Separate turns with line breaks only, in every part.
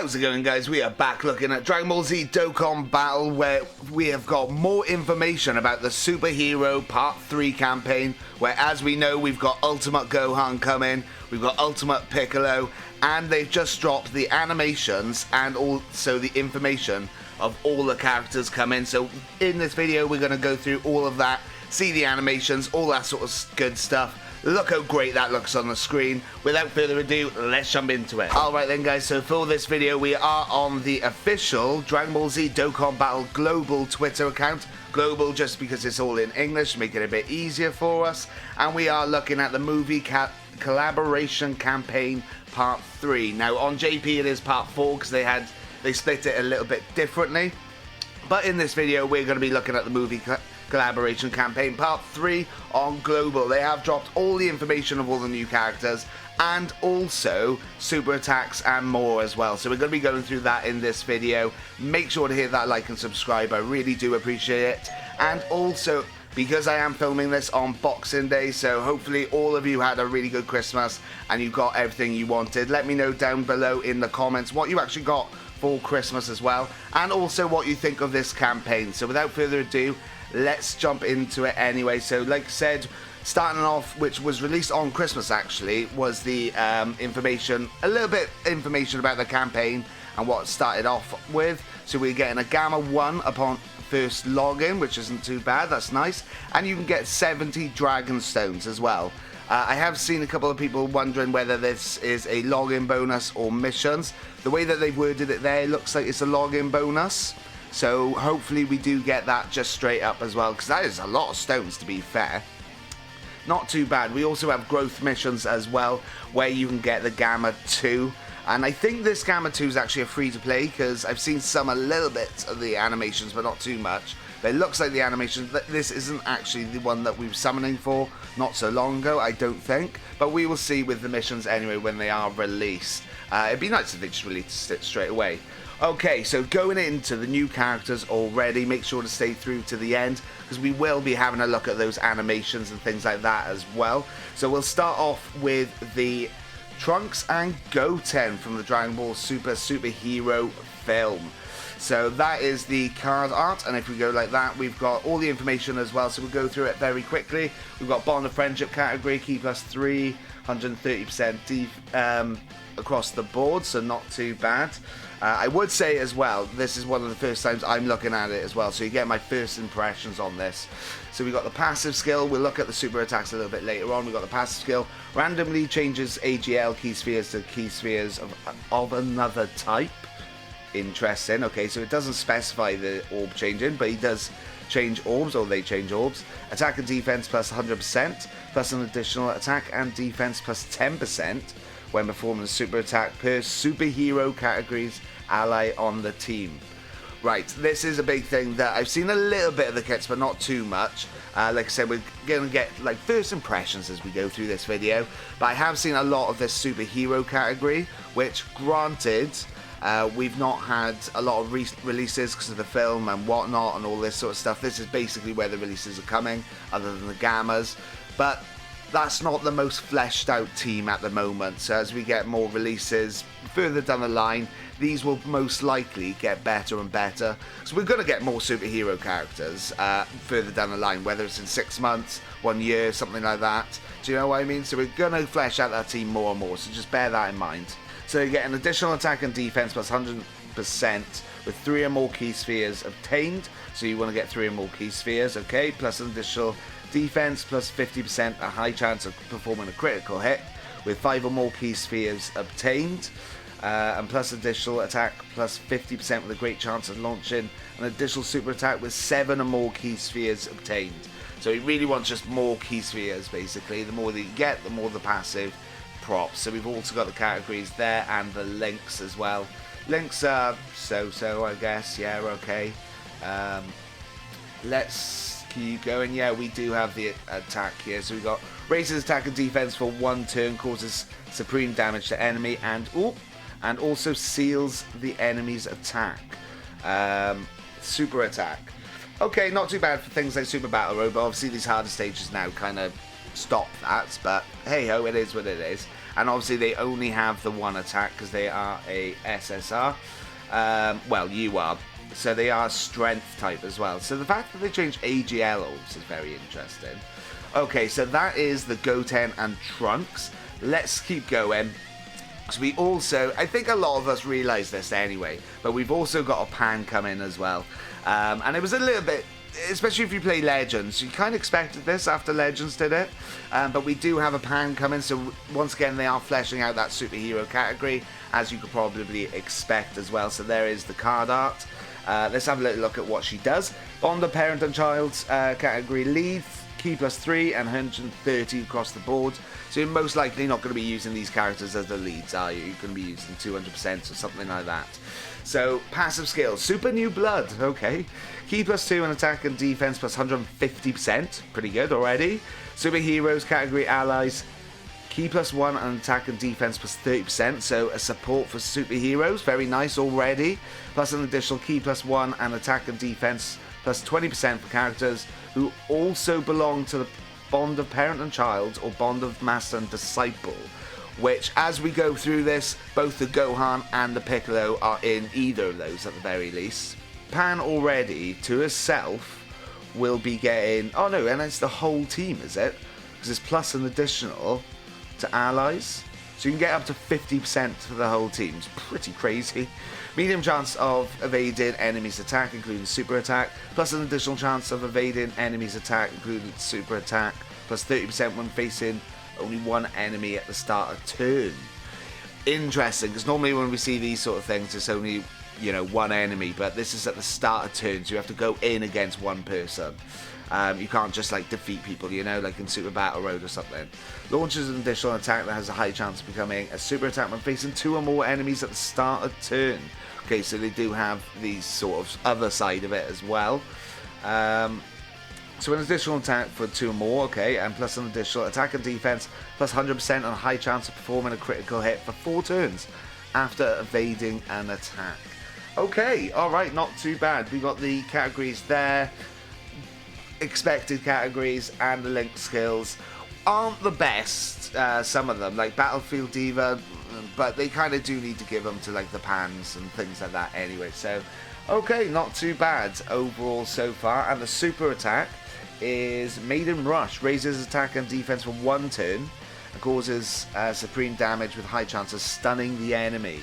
How's it going, guys? We are back looking at Dragon Ball Z Dokkan Battle, where we have got more information about the Superhero Part 3 campaign, where, as we know, we've got Ultimate Gohan coming, we've got Ultimate Piccolo, and they've just dropped the animations and also the information of all the characters coming. So in this video, we're going to go through all of that, see the animations, all that sort of good stuff. Look how great that looks on the screen. Without further ado, let's jump into it. Alright then, guys, so for this video we are on the official Dragon Ball Z Dokkan Battle Global Twitter account. Global just because it's all in English, make it a bit easier for us. And we are looking at the movie collaboration campaign part 3. Now on JP it is part 4 because they split it a little bit differently. But in this video we're going to be looking at the movie collaboration campaign part 3 on Global. They have dropped all the information of all the new characters and also super attacks and more as well. So we're going to be going through that in this video. Make sure to hit that like and subscribe. I really do appreciate it. And also, because I am filming this on Boxing Day, so hopefully all of you had a really good Christmas and you got everything you wanted. Let me know down below in the comments what you actually got for Christmas as well, and also what you think of this campaign. So without further ado, let's jump into it anyway. So like I said, starting off, which was released on Christmas actually, was the information, a little bit information about the campaign and what it started off with. So we're getting a Gamma 1 upon first login, which isn't too bad, that's nice. And you can get 70 Dragon Stones as well. I have seen a couple of people wondering whether this is a login bonus or missions. The way that they've worded it there, it looks like it's a login bonus. So hopefully we do get that just straight up as well, because that is a lot of stones, to be fair. Not too bad. We also have growth missions as well, where you can get the Gamma 2. And I think this Gamma 2 is actually a free-to-play, because I've seen some a little bit of the animations, but not too much. But it looks like the animation, this isn't actually the one that we were summoning for not so long ago, I don't think. But we will see with the missions anyway when they are released. It'd be nice if they just released it straight away. Okay, so going into the new characters already, make sure to stay through to the end, because we will be having a look at those animations and things like that as well. So we'll start off with the Trunks and Goten from the Dragon Ball Super Superhero film. So that is the card art, and if we go like that, we've got all the information as well, so we'll go through it very quickly. We've got Bond of Friendship category, key plus 3, 130% across the board, so not too bad. I would say as well, this is one of the first times I'm looking at it as well, so you get my first impressions on this. So we've got the passive skill, we'll look at the super attacks a little bit later on. We've got the passive skill, randomly changes AGL key spheres to key spheres of another type. Interesting. Okay, so it doesn't specify the orb changing, but he does change orbs, or they change orbs. Attack and defense plus 100%, plus an additional attack and defense plus 10% when performing a super attack per superhero categories ally on the team. Right, this is a big thing that I've seen a little bit of the kits, but not too much. Like I said, we're going to get like first impressions as we go through this video, but I have seen a lot of this superhero category, which granted, we've not had a lot of releases because of the film and whatnot and all this sort of stuff. This is basically where the releases are coming, other than the Gammas, but that's not the most fleshed out team at the moment. So as we get more releases further down the line, these will most likely get better and better. So we're going to get more superhero characters further down the line, whether it's in 6 months, 1 year, something like that. Do you know what I mean? So we're going to flesh out that team more and more, so just bear that in mind. So you get an additional attack and defense plus 100% with 3 or more key spheres obtained. So you want to get 3 or more key spheres, okay? Plus an additional defense plus 50%, a high chance of performing a critical hit with 5 or more key spheres obtained. And plus additional attack plus 50% with a great chance of launching an additional super attack with 7 or more key spheres obtained. So he really wants just more key spheres, basically. The more that you get, the more the passive props. So we've also got the categories there and the links as well. Links are so-so, I guess. Yeah, okay. Let's keep going. Yeah, we do have the attack here. So we've got raises attack and defense for 1 turn, causes supreme damage to enemy, and also seals the enemy's attack. Super attack. Okay, not too bad for things like Super Battle Road, but obviously these harder stages now kind of stop that, but hey ho, it is what it is. and obviously they only have the one attack because they are a SSR. Well, you are. So they are strength type as well. So the fact that they changed AGLs is very interesting. Okay, so that is the Goten and Trunks. Let's keep going. So we also, I think a lot of us realise this anyway, but we've also got a Pan come in as well. And it was a little bit, especially if you play Legends, you kind of expected this after Legends did it. But we do have a Pan coming, so once again they are fleshing out that superhero category, as you could probably expect as well. So there is the card art. Let's have a little look at what she does. Bond of Parent and Child's category lead, key +3 and 130 across the board. So you're most likely not going to be using these characters as the leads, are you? You're going to be using 200% or something like that. So passive skills, Super New Blood, okay. Key +2 and attack and defense +150%, pretty good already. Superheroes category allies, key +1 and attack and defense +30%, so a support for superheroes, very nice already. Plus an additional key +1 and attack and defense +20% for characters who also belong to the Bond of Parent and Child or Bond of Master and Disciple, which as we go through this, both the Gohan and the Piccolo are in either of those at the very least. Pan already to herself will be getting, oh no, and it's the whole team, is it? Because it's plus an additional to allies, so you can get up to 50% for the whole team. It's pretty crazy. Medium chance of evading enemies' attack, including super attack, plus an additional chance of evading enemies' attack, including super attack, plus 30% when facing only one enemy at the start of turn. Interesting, because normally when we see these sort of things, it's only, you know, one enemy, but this is at the start of turn, so you have to go in against one person. You can't just like defeat people, you know, like in Super Battle Road or something. Launches an additional attack that has a high chance of becoming a super attack when facing 2 or more enemies at the start of turn. Okay, so they do have these sort of other side of it as well. So an additional attack for 2 or more, okay, and plus an additional attack and defense, plus 100% and a high chance of performing a critical hit for 4 turns after evading an attack. Okay, alright, not too bad. We got the categories there, expected categories, and the linked skills. Aren't the best, some of them, like Battlefield Diva, but they kind of do need to give them to like the Pans and things like that anyway. So, okay, not too bad overall so far. And the super attack is Maiden Rush, raises attack and defense for 1 turn and causes supreme damage with high chance of stunning the enemy.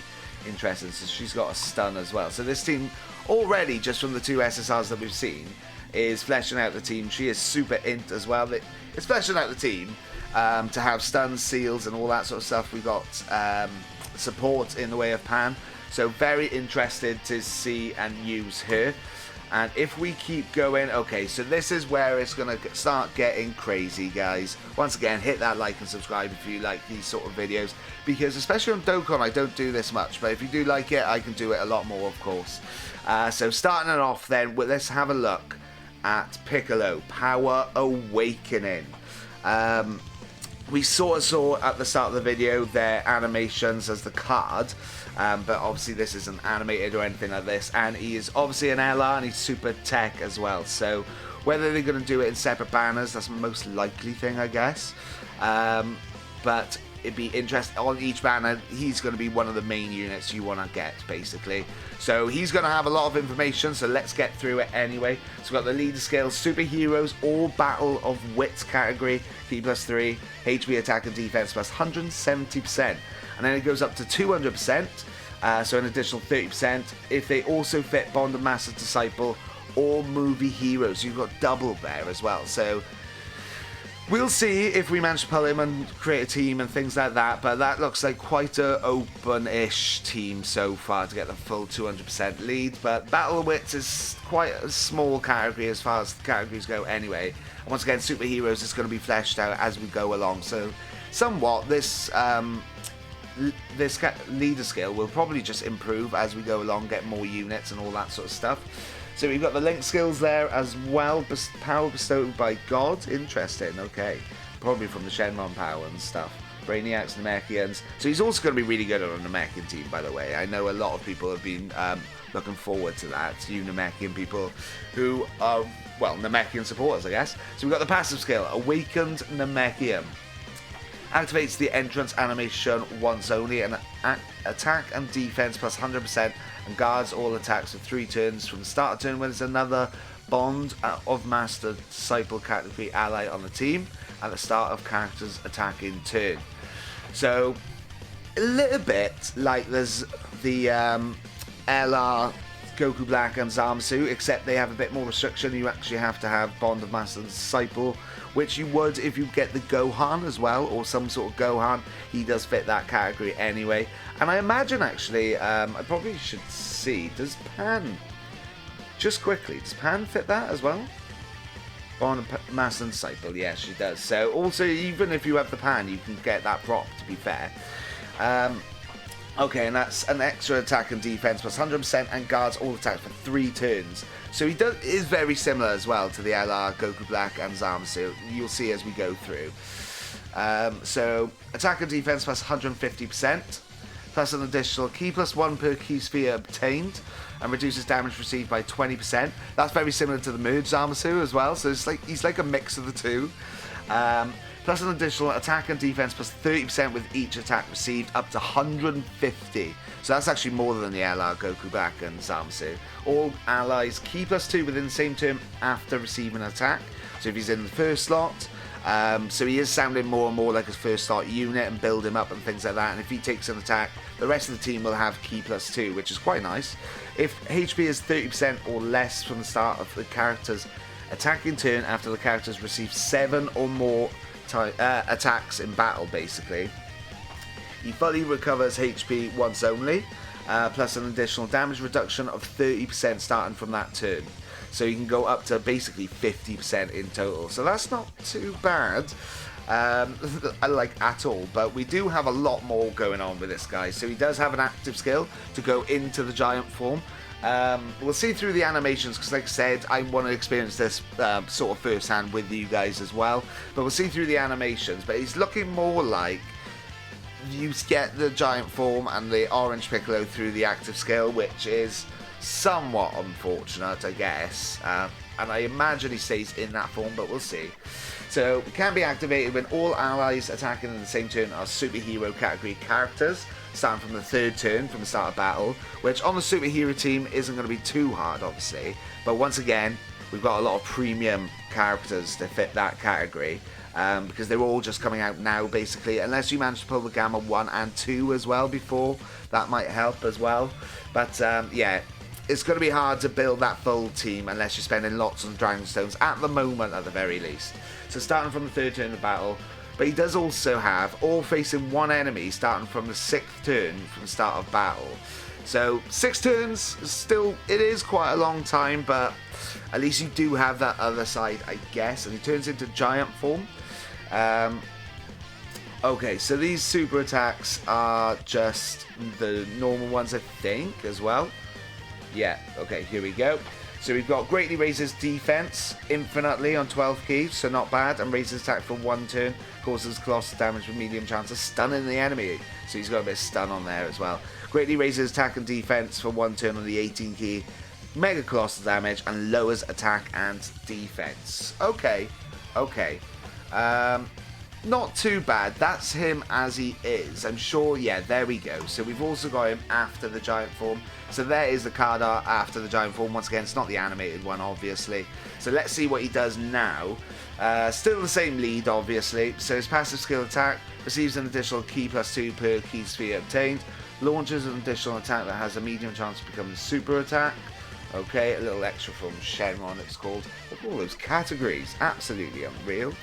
Interesting, so she's got a stun as well. So this team already, just from the 2 SSRs that we've seen, is fleshing out the team. She is super int as well. It's fleshing out the team to have stuns, seals, and all that sort of stuff. We got support in the way of Pan, so very interested to see and use her. And if we keep going, okay, so this is where it's going to start getting crazy, guys. Once again, hit that like and subscribe if you like these sort of videos, because especially on Dokkan, I don't do this much, but if you do like it, I can do it a lot more, of course. So starting it off then, let's have a look at Piccolo, Power Awakening. We sort of saw at the start of the video their animations as the card, but obviously this isn't animated or anything like this, and he is obviously an LR and he's super tech as well, so whether they're going to do it in separate banners, that's the most likely thing, I guess. But it'd be interesting, on each banner he's going to be one of the main units you want to get, basically. So he's going to have a lot of information, so let's get through it anyway. So we've got the leader skills, superheroes, all battle of wits category, key +3, HP attack and defense plus 170%, and then it goes up to 200%, so an additional 30% if they also fit Bond of Master Disciple or movie heroes. You've got double there as well, so we'll see if we manage to pull him and create a team and things like that, but that looks like quite a open-ish team so far to get the full 200% lead. But Battle of Wits is quite a small category as far as the categories go anyway. And once again, superheroes is going to be fleshed out as we go along. So somewhat this this leader skill will probably just improve as we go along, get more units and all that sort of stuff. So we've got the link skills there as well, power bestowed by God, interesting, okay. Probably from the Shenron power and stuff. Brainiacs, Namekians. So he's also going to be really good on a Namekian team, by the way. I know a lot of people have been looking forward to that, you Namekian people who are, well, Namekian supporters, I guess. So we've got the passive skill, Awakened Namekian. Activates the entrance animation once only, and attack and defense plus 100%, and guards all attacks for 3 turns. From the start of turn when there's another Bond of Master Disciple category ally on the team at the start of character's attacking turn. So a little bit like there's the LR Goku Black and Zamasu, except they have a bit more restriction. You actually have to have Bond of Master Disciple, which you would if you get the Gohan as well, or some sort of Gohan. He does fit that category anyway. And I imagine actually, I probably should see, does Pan, just quickly, does Pan fit that as well? Bond of Master Disciple, yes, she does. So also, even if you have the Pan, you can get that prop, to be fair. Okay, and that's an extra attack and defense plus 100%, and guards all attacks for 3 turns. So he is very similar as well to the LR, Goku Black and Zamasu. You'll see as we go through. So attack and defense plus 150%, plus an additional key plus 1 per key sphere obtained, and reduces damage received by 20%. That's very similar to the Merge Zamasu as well. So it's like he's like a mix of the two. Plus an additional attack and defense plus 30% with each attack received, up to 150. So that's actually more than the LR, Goku Black and Zamasu. All allies key plus 2 within the same turn after receiving an attack. So if he's in the first slot, so he is sounding more and more like his first slot unit and build him up and things like that. And if he takes an attack, the rest of the team will have key plus 2, which is quite nice. If HP is 30% or less from the start of the character's attacking turn after the character's received 7 or more attacks in battle, basically, he fully recovers HP once only, plus an additional damage reduction of 30% starting from that turn. So you can go up to basically 50% in total. So that's not too bad, like at all. But we do have a lot more going on with this guy. So he does have an active skill to go into the giant form. We'll see through the animations, because like I said, I want to experience this sort of firsthand with you guys as well. But we'll see through the animations. But he's looking more like you get the giant form and the orange Piccolo through the active skill, which is somewhat unfortunate, I guess. And I imagine he stays in that form, but we'll see. So it can be activated when all allies attacking in the same turn are superhero category characters, starting from the 3rd turn from the start of battle, which on the superhero team isn't going to be too hard, obviously. But once again, we've got a lot of premium characters to fit that category, because they're all just coming out now, basically, unless you manage to pull the Gamma 1 and 2 as well before. That might help as well. But yeah, it's going to be hard to build that full team unless you're spending lots on Dragon Stones, at the moment at the very least. So starting from the 3rd turn of battle. But he does also have all facing one enemy starting from the 6th turn from the start of battle. So 6 turns, still, it is quite a long time, but at least you do have that other side, I guess. And he turns into giant form. Okay, so these super attacks are just the normal ones, I think, as well. Yeah, okay, here we go. So we've got greatly raises defense infinitely on 12 keys, so not bad, and raises attack for 1 turn, causes colossal damage with medium chance of stunning the enemy. So he's got a bit of stun on there as well. Greatly raises attack and defense for 1 turn on the 18 key, mega colossal damage, and lowers attack and defense. Okay, okay. Not too bad. That's him as he is. I'm sure, yeah, there we go. So we've also got him after the giant form. So there is the card art after the giant form. Once again, it's not the animated one, obviously. So let's see what he does now. Still the same lead, obviously. So his passive skill attack receives an additional key plus 2 per key sphere obtained. Launches an additional attack that has a medium chance to become a super attack. Okay, a little extra from Shenron, it's called. Look at all those categories. Absolutely unreal.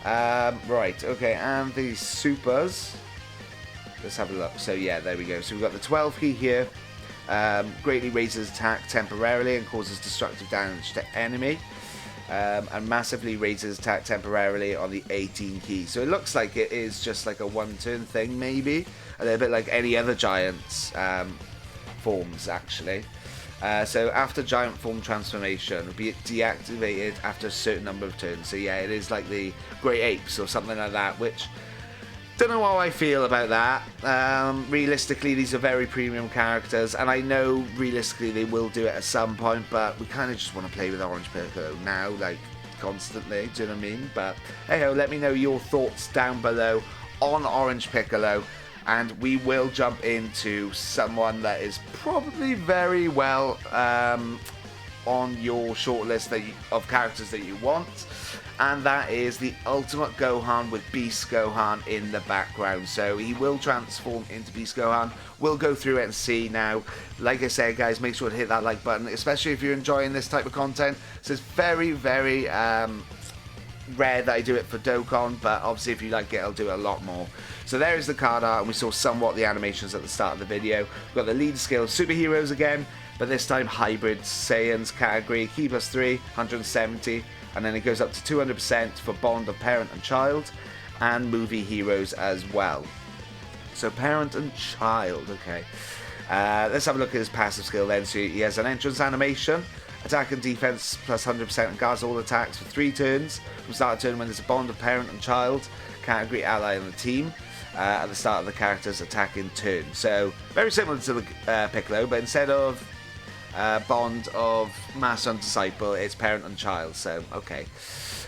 Right, okay, and the supers. Let's have a look. So yeah, there we go. So we've got the 12 key here. Greatly raises attack temporarily and causes destructive damage to enemy. And massively raises attack temporarily on the 18 key. So it looks like it is just like a 1-turn thing, maybe. A little bit like any other Giants forms, actually. So after giant form transformation, it'll be deactivated after a certain number of turns. So yeah, it is like the Great Apes or something like that, which, don't know how I feel about that. Realistically, these are very premium characters, and I know realistically they will do it at some point, but we kind of just want to play with Orange Piccolo now, like, constantly, do you know what I mean? But hey ho, let me know your thoughts down below on Orange Piccolo, and we will jump into someone that is probably very well on your shortlist of characters that you want, and that is the Ultimate Gohan with Beast Gohan in the background. So he will transform into Beast Gohan. We'll go through it and see now. Like I said, guys, make sure to hit that like button, especially if you're enjoying this type of content. So it's very, very rare that I do it for Dokkan, but obviously if you like it, I'll do it a lot more. So there is the card art, and we saw somewhat the animations at the start of the video. We've got the lead skill superheroes again, but this time hybrid Saiyans category, key +3, 170, and then it goes up to 200% for bond of parent and child, and movie heroes as well. So parent and child, okay. Let's have a look at his passive skill then. So he has an entrance animation, attack and defense plus 100%, and guards all attacks for 3 turns from start of turn when there's a bond of parent and child category ally on the team at the start of the character's attacking turn. So very similar to the Piccolo, but instead of bond of master and disciple, it's parent and child. So okay,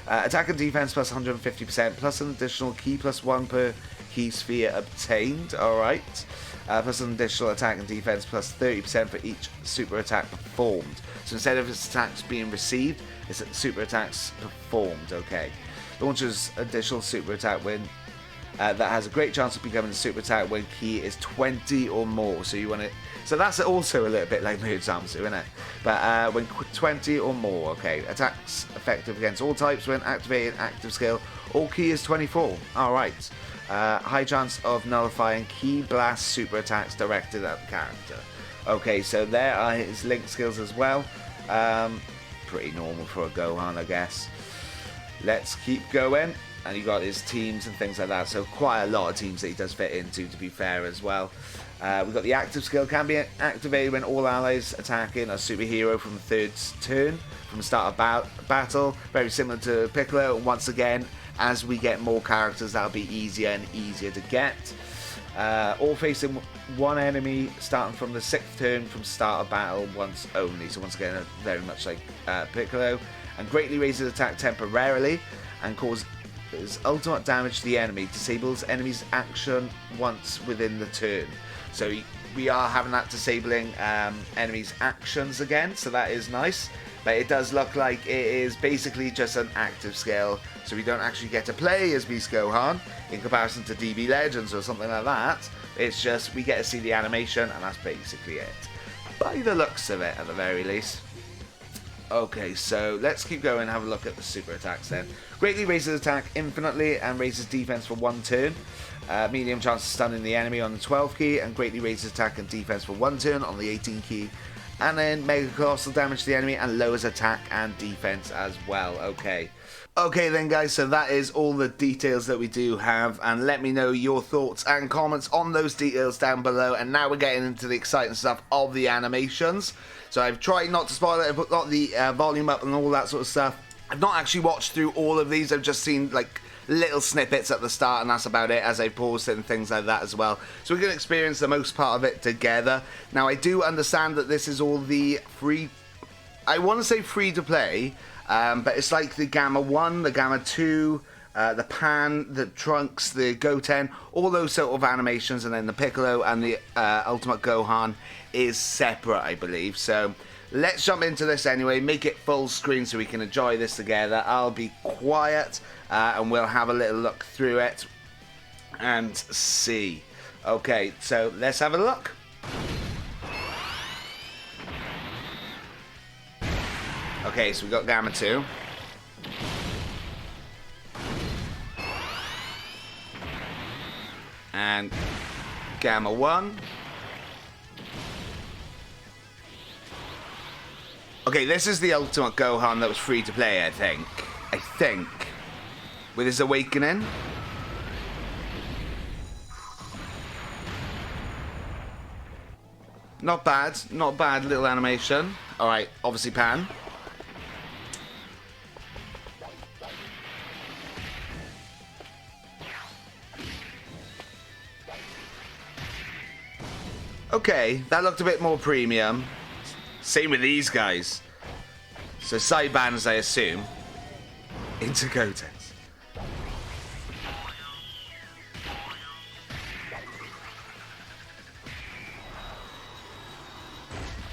attack and defense plus 150%, plus an additional key +1 per key sphere obtained. All right. Plus an additional attack and defense plus 30% for each super attack performed. So instead of its attacks being received, it's super attacks performed. Okay. Launches additional super attack when that has a great chance of becoming a super attack when key is 20 or more. So you want it. So that's also a little bit like Mood Zamsu, isn't it? But when 20 or more. Okay. Attacks effective against all types when activating active skill. All key is 24. All right. High chance of nullifying key blast super attacks directed at the character. Okay, so there are his link skills as well. Pretty normal for a Gohan, I guess. Let's keep going. And you got his teams and things like that. So quite a lot of teams that he does fit into, to be fair, as well. We've got the active skill can be activated when all allies attacking a superhero from the third turn from the start of battle. Very similar to Piccolo. Once again, as we get more characters, that'll be easier and easier to get. All facing one enemy starting from the 6th turn from start of battle once only. So once again, very much like Piccolo. And greatly raises attack temporarily and causes ultimate damage to the enemy. Disables enemy's action once within the turn. So we are having that disabling enemy's actions again. So that is nice. But it does look like it is basically just an active skill, so we don't actually get to play as Beast Gohan in comparison to DB Legends or something like that. It's just we get to see the animation, and that's basically it, by the looks of it, at the very least. Okay, so let's keep going and have a look at the super attacks then. Greatly raises attack infinitely and raises defense for 1 turn. Medium chance of stunning the enemy on the 12th key, and greatly raises attack and defense for 1 turn on the 18th key. And then mega colossal damage to the enemy and lowers attack and defense as well. Okay. Okay then, guys, so that is all the details that we do have, and let me know your thoughts and comments on those details down below. And now we're getting into the exciting stuff of the animations. So I've tried not to spoil it, I've got the volume up and all that sort of stuff. I've not actually watched through all of these, I've just seen like little snippets at the start, and that's about it, as I paused it and things like that as well. So we're going to experience the most part of it together. Now I do understand that this is all the free, I want to say free to play, but it's like the Gamma 1, the Gamma 2, the Pan, the Trunks, the Goten, all those sort of animations, and then the Piccolo and the Ultimate Gohan is separate, I believe. So let's jump into this anyway, make it full screen so we can enjoy this together. I'll be quiet and we'll have a little look through it and see. Okay, so let's have a look. Okay, so we got Gamma 2. And Gamma 1. Okay, this is the Ultimate Gohan that was free to play, I think. With his awakening. Not bad, not bad little animation. Alright, obviously Pan. Okay, that looked a bit more premium. Same with these guys. So side bands, I assume, into Gotenks.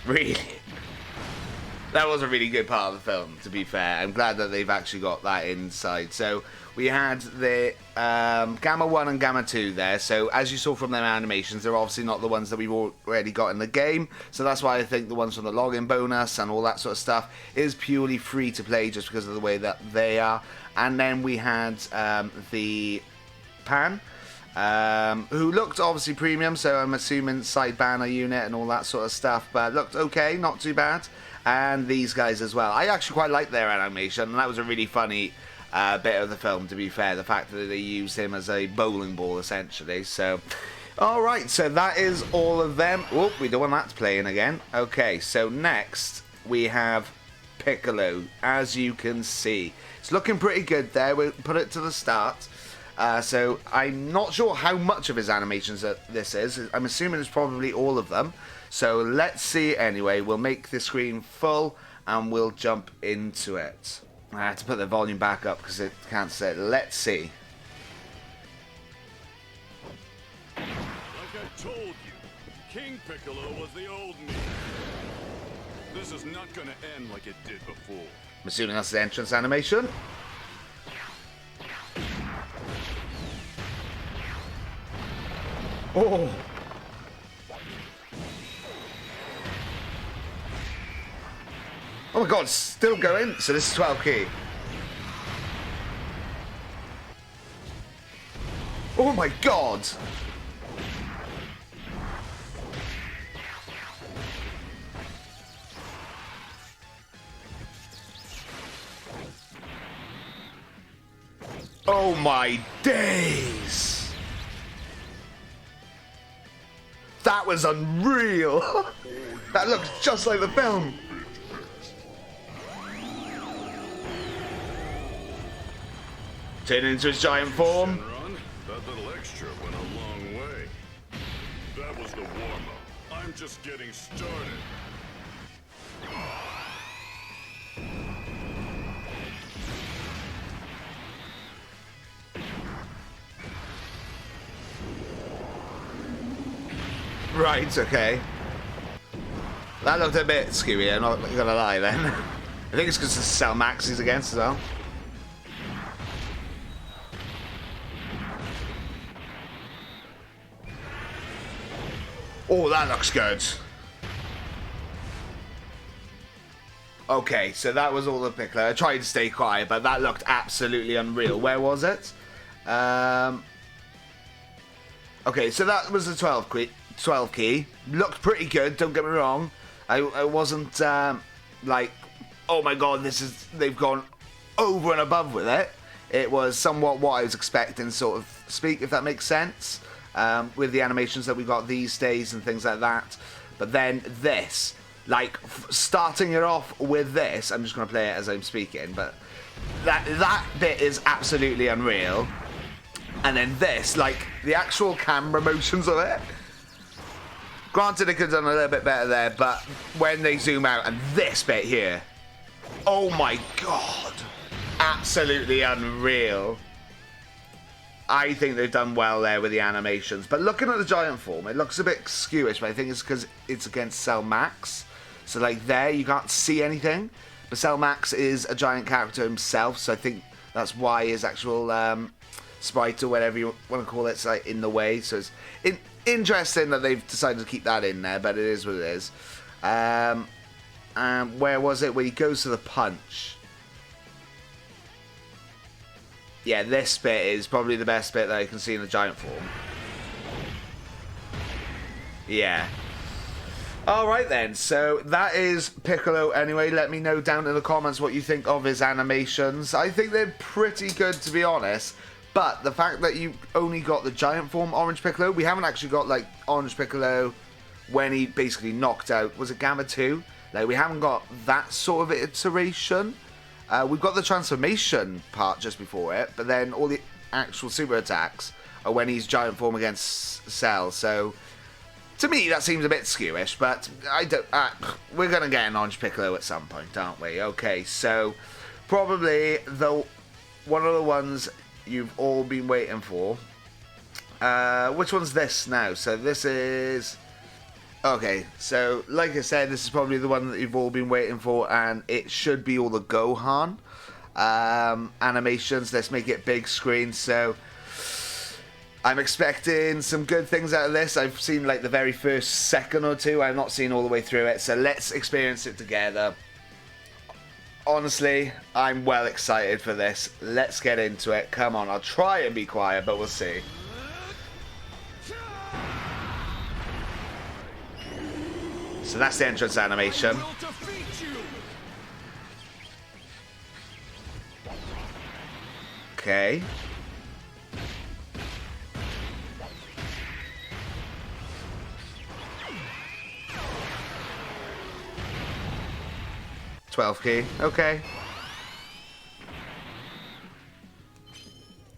Really. That was a really good part of the film, to be fair. I'm glad that they've actually got that inside. So we had the Gamma 1 and Gamma 2 there. So as you saw from their animations, they're obviously not the ones that we've already got in the game. So that's why I think the ones from the login bonus and all that sort of stuff is purely free to play just because of the way that they are. And then we had the Pan, who looked obviously premium. So I'm assuming side banner unit and all that sort of stuff. But looked okay, not too bad. And these guys as well. I actually quite like their animation, and that was a really funny bit of the film, to be fair. The fact that they used him as a bowling ball, essentially. So, alright, so that is all of them. Oh, we don't want that playing again. Okay, so next we have Piccolo, as you can see. It's looking pretty good there. We'll put it to the start. So I'm not sure how much of his animations that this is. I'm assuming it's probably all of them. So let's see anyway. We'll make the screen full and we'll jump into it. I have to put the volume back up because it can't say. Let's see.
Like I told you, King Piccolo was the old me. This is not gonna end like it did before.
I'm assuming that's the entrance animation. Oh! Oh my god, it's still going? So this is 12 key. Oh my god! Oh my days! That was unreal! That looks just like the film! Turn into his giant form.
That little extra went a long way. That was the warm-up. I'm just getting started.
Right, okay. That looked a bit skewy, I'm not gonna lie then. I think it's because the Cell Max is against as well. Oh, that looks good. Okay, so that was all the Piccolo. I tried to stay quiet, but that looked absolutely unreal. Where was it? Okay, so that was the 12 key. Looked pretty good, don't get me wrong. I wasn't like, oh my god, they've gone over and above with it. It was somewhat what I was expecting, sort of speak, if that makes sense. With the animations that we got these days and things like that. But then this, like starting it off with this, I'm just going to play it as I'm speaking, but that bit is absolutely unreal. And then this, like the actual camera motions of it. Granted, they could have done a little bit better there, but when they zoom out and this bit here, oh my god, absolutely unreal. I think they've done well there with the animations. But looking at the giant form, it looks a bit skewish, but I think it's because it's against Cell Max. So like there, you can't see anything. But Cell Max is a giant character himself, so I think that's why his actual sprite or whatever you want to call it's like in the way. So it's interesting that they've decided to keep that in there, but it is what it is. Where was it? Where he goes to the punch. Yeah, this bit is probably the best bit that I can see in the giant form. Yeah. Alright then, so that is Piccolo anyway. Let me know down in the comments what you think of his animations. I think they're pretty good, to be honest. But the fact that you only got the giant form Orange Piccolo, we haven't actually got like Orange Piccolo when he basically knocked out, was it Gamma 2? Like we haven't got that sort of iteration. We've got the transformation part just before it, but then all the actual super attacks are when he's giant form against Cell. So to me, that seems a bit skewish, but I don't. We're gonna get an Orange Piccolo at some point, aren't we? Okay, so probably one of the ones you've all been waiting for. Which one's this now? So this is Okay, so like I said, this is probably the one that you've all been waiting for, and it should be all the Gohan animations. Let's make it big screen. So I'm expecting some good things out of this. I've seen like the very first second or two. I've not seen all the way through it, so let's experience it together. Honestly, I'm well excited for this. Let's get into it. Come on, I'll try and be quiet, but we'll see. So that's the entrance animation. Okay. $12 key. Okay.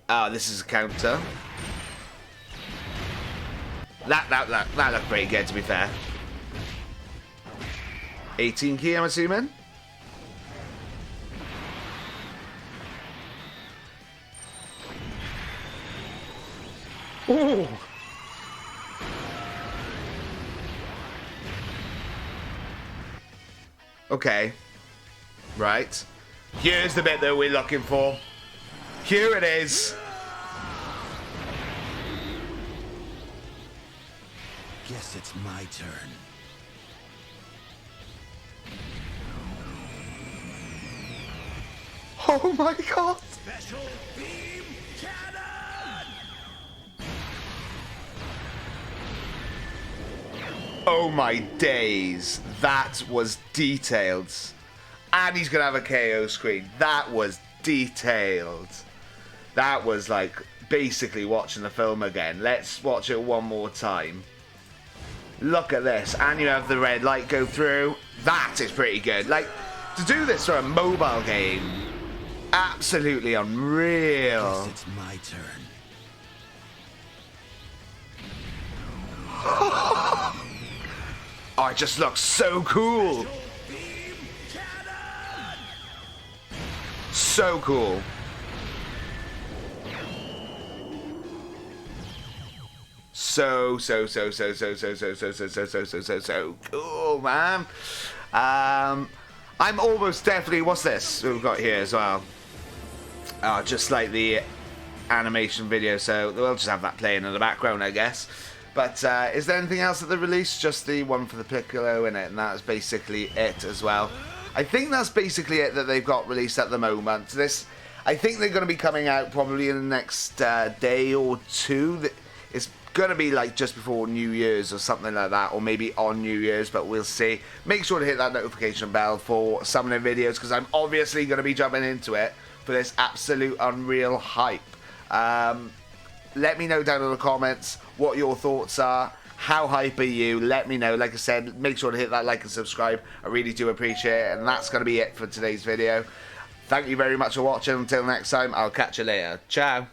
Oh, this is a counter. That looked pretty good, to be fair. 18 key, I'm assuming. Ooh. Okay. Right. Here's the bit that we're looking for. Here it is.
Guess it's my turn.
Oh my god.
Special beam cannon!
Oh my days. That was detailed. And he's gonna have a KO screen. That was detailed. That was like basically watching the film again. Let's watch it one more time. Look at this. And you have the red light go through. That is pretty good. Like, to do this for a mobile game, absolutely unreal.
Guess it's my turn.
Oh, it just looks so cool.
Beam cannon!
So cool. So cool, man. I'm almost definitely. What's this we've got here as well? Oh, just like the animation video. So we'll just have that playing in the background, I guess. But is there anything else that they released? Just the one for the Piccolo in it, and that's basically it as well. I think that's basically it that they've got released at the moment. This, I think they're going to be coming out probably in the next day or two. It's going to be like just before New Year's or something like that, or maybe on New Year's, but we'll see. Make sure to hit that notification bell for some of the videos, because I'm obviously going to be jumping into it for this absolute unreal hype. Let me know down in the comments what your thoughts are. How hype are you? Let me know. Like I said, make sure to hit that like and subscribe. I really do appreciate it. And that's going to be it for today's video. Thank you very much for watching. Until next time, I'll catch you later. Ciao.